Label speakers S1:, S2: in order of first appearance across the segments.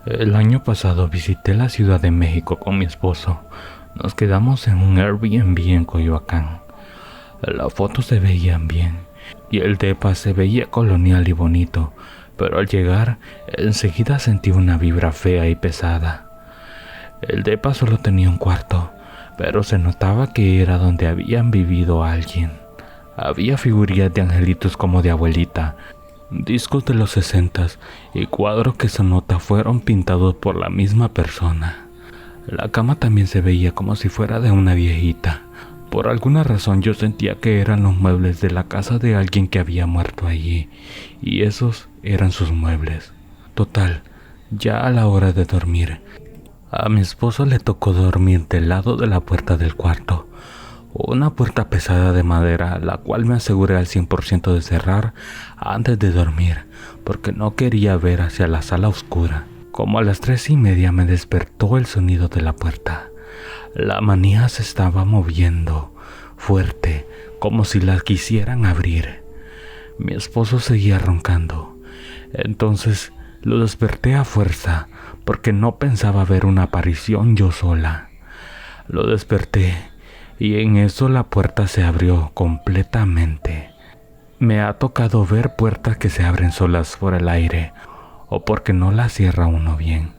S1: El año pasado visité la Ciudad de México con mi esposo. Nos quedamos en un Airbnb en Coyoacán. Las fotos se veían bien y el depa se veía colonial y bonito, pero al llegar enseguida sentí una vibra fea y pesada. El depa solo tenía un cuarto, pero se notaba que era donde habían vivido alguien. Había figurillas de angelitos como de abuelita, discos de los 60 y cuadros que se nota fueron pintados por la misma persona. La cama también se veía como si fuera de una viejita. Por alguna razón yo sentía que eran los muebles de la casa de alguien que había muerto allí, y esos eran sus muebles. Total, ya a la hora de dormir, a mi esposo le tocó dormir del lado de la puerta del cuarto. Una puerta pesada de madera, la cual me aseguré al 100% de cerrar antes de dormir, porque no quería ver hacia la sala oscura. Como a las 3:30 me despertó el sonido de la puerta. La manija se estaba moviendo, fuerte, como si la quisieran abrir. Mi esposo seguía roncando. Entonces lo desperté a fuerza, porque no pensaba ver una aparición yo sola. Lo desperté. Y en eso la puerta se abrió completamente. Me ha tocado ver puertas que se abren solas por el aire o porque no la cierra uno bien.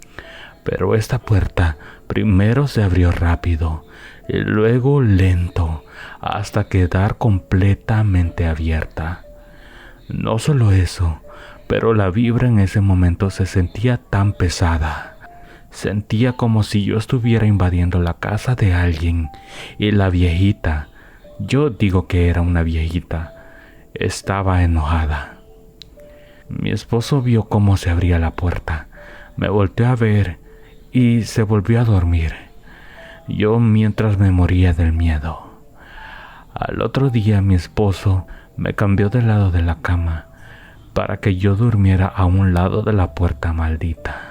S1: Pero esta puerta primero se abrió rápido y luego lento hasta quedar completamente abierta. No solo eso, pero la vibra en ese momento se sentía tan pesada. Sentía como si yo estuviera invadiendo la casa de alguien y la viejita, yo digo que era una viejita, estaba enojada. Mi esposo vio cómo se abría la puerta, me volteó a ver y se volvió a dormir. Yo mientras me moría del miedo. Al otro día mi esposo me cambió del lado de la cama para que yo durmiera a un lado de la puerta maldita.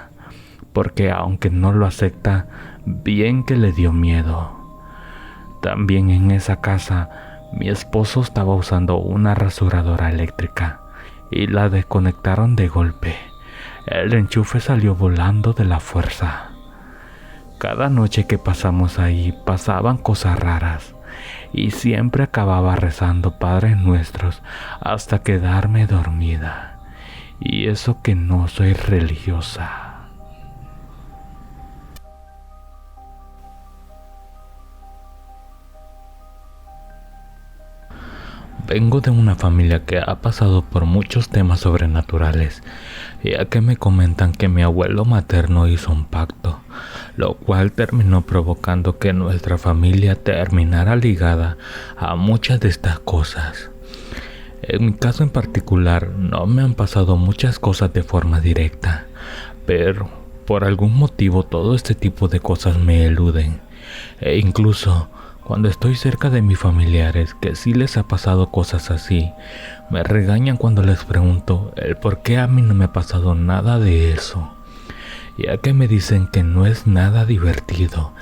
S1: Porque aunque no lo acepta, bien que le dio miedo. También en esa casa, mi esposo estaba usando una rasuradora eléctrica y la desconectaron de golpe. El enchufe salió volando de la fuerza. Cada noche que pasamos ahí pasaban cosas raras y siempre acababa rezando Padres Nuestros hasta quedarme dormida. Y eso que no soy religiosa. Vengo de una familia que ha pasado por muchos temas sobrenaturales, ya que me comentan que mi abuelo materno hizo un pacto, lo cual terminó provocando que nuestra familia terminara ligada a muchas de estas cosas. En mi caso en particular no me han pasado muchas cosas de forma directa, pero por algún motivo todo este tipo de cosas me eluden, e incluso cuando estoy cerca de mis familiares que sí les ha pasado cosas así, me regañan cuando les pregunto el por qué a mí no me ha pasado nada de eso, ya que me dicen que no es nada divertido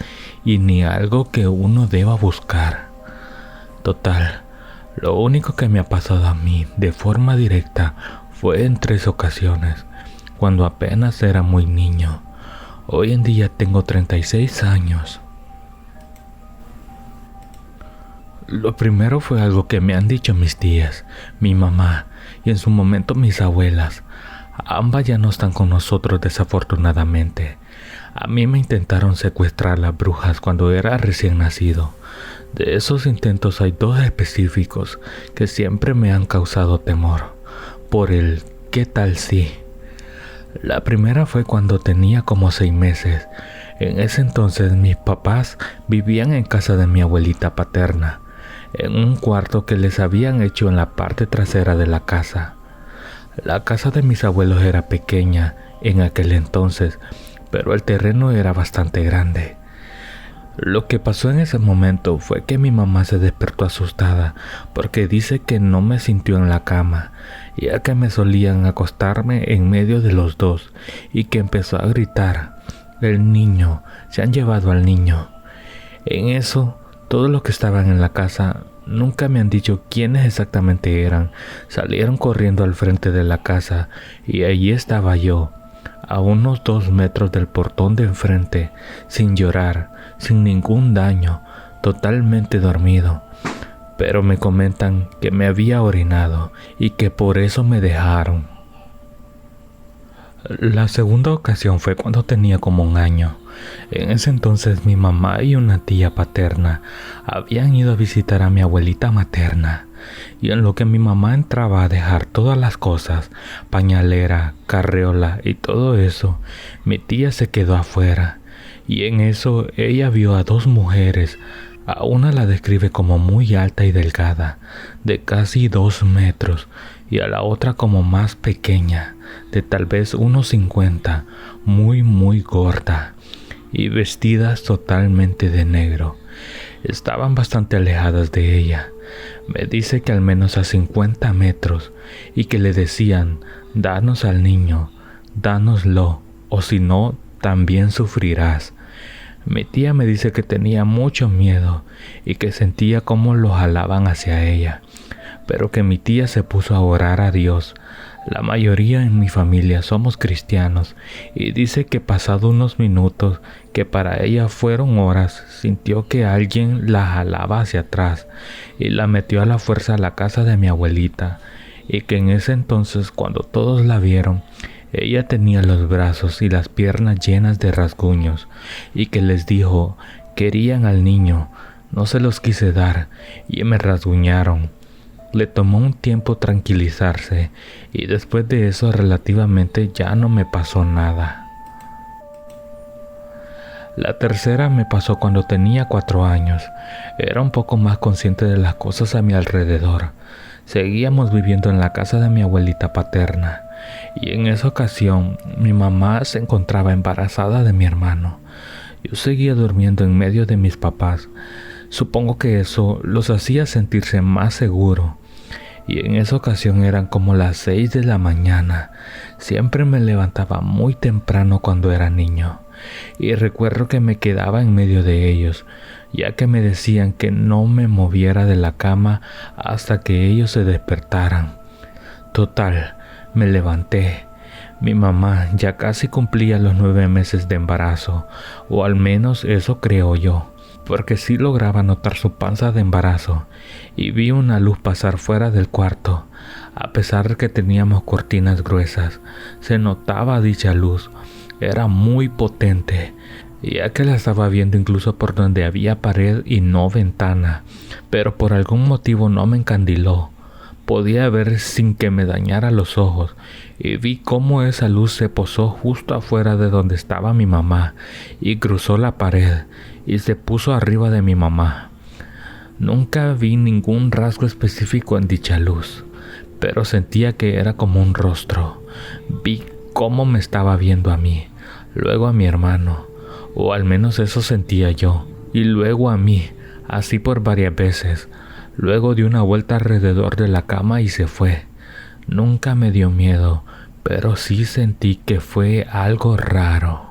S1: y ni algo que uno deba buscar. Total, lo único que me ha pasado a mí de forma directa fue en 3 ocasiones, cuando apenas era muy niño. Hoy en día tengo 36 años. Lo primero fue algo que me han dicho mis tías, mi mamá y en su momento mis abuelas. Ambas ya no están con nosotros desafortunadamente. A mí me intentaron secuestrar las brujas cuando era recién nacido. De esos intentos hay 2 específicos que siempre me han causado temor, por el ¿qué tal si? La primera fue cuando tenía como 6 meses. En ese entonces mis papás vivían en casa de mi abuelita paterna, en un cuarto que les habían hecho en la parte trasera de la casa. La casa de mis abuelos era pequeña en aquel entonces, pero el terreno era bastante grande. Lo que pasó en ese momento fue que mi mamá se despertó asustada porque dice que no me sintió en la cama, ya que me solían acostarme en medio de los dos, y que empezó a gritar: "El niño, se han llevado al niño". En eso, todos los que estaban en la casa, nunca me han dicho quiénes exactamente eran, salieron corriendo al frente de la casa y allí estaba yo, a unos 2 metros del portón de enfrente, sin llorar, sin ningún daño, totalmente dormido. Pero me comentan que me había orinado y que por eso me dejaron. La segunda ocasión fue cuando tenía como 1 año. En ese entonces mi mamá y una tía paterna habían ido a visitar a mi abuelita materna, y en lo que mi mamá entraba a dejar todas las cosas, pañalera, carriola y todo eso, mi tía se quedó afuera, y en eso ella vio a 2 mujeres. A una la describe como muy alta y delgada, de casi 2 metros, y a la otra como más pequeña, de tal vez unos 50, muy gorda, y vestidas totalmente de negro. Estaban bastante alejadas de ella. Me dice que al menos a 50 metros, y que le decían: danos al niño, dánoslo, o si no, también sufrirás. Mi tía me dice que tenía mucho miedo y que sentía cómo lo jalaban hacia ella, pero que mi tía se puso a orar a Dios. La mayoría en mi familia somos cristianos, y dice que pasado unos minutos, que para ella fueron horas, sintió que alguien la jalaba hacia atrás y la metió a la fuerza a la casa de mi abuelita, y que en ese entonces, cuando todos la vieron, ella tenía los brazos y las piernas llenas de rasguños, y que les dijo: querían al niño, no se los quise dar y me rasguñaron. Le tomó un tiempo tranquilizarse, y después de eso relativamente ya no me pasó nada. La tercera me pasó cuando tenía 4 años. Era un poco más consciente de las cosas a mi alrededor. Seguíamos viviendo en la casa de mi abuelita paterna, y en esa ocasión mi mamá se encontraba embarazada de mi hermano. Yo seguía durmiendo en medio de mis papás. Supongo que eso los hacía sentirse más seguros. Y en esa ocasión eran como las 6 de la mañana. Siempre me levantaba muy temprano cuando era niño, y recuerdo que me quedaba en medio de ellos, ya que me decían que no me moviera de la cama hasta que ellos se despertaran. Total, me levanté. Mi mamá ya casi cumplía los 9 meses de embarazo, o al menos eso creo yo, porque sí lograba notar su panza de embarazo, y vi una luz pasar fuera del cuarto. A pesar de que teníamos cortinas gruesas, se notaba dicha luz. Era muy potente, ya que la estaba viendo incluso por donde había pared y no ventana, pero por algún motivo no me encandiló. Podía ver sin que me dañara los ojos, y vi cómo esa luz se posó justo afuera de donde estaba mi mamá, y cruzó la pared, y se puso arriba de mi mamá. Nunca vi ningún rasgo específico en dicha luz, pero sentía que era como un rostro. Vi cómo me estaba viendo a mí, luego a mi hermano, o al menos eso sentía yo, y luego a mí, así por varias veces. Luego dio una vuelta alrededor de la cama y se fue. Nunca me dio miedo, pero sí sentí que fue algo raro.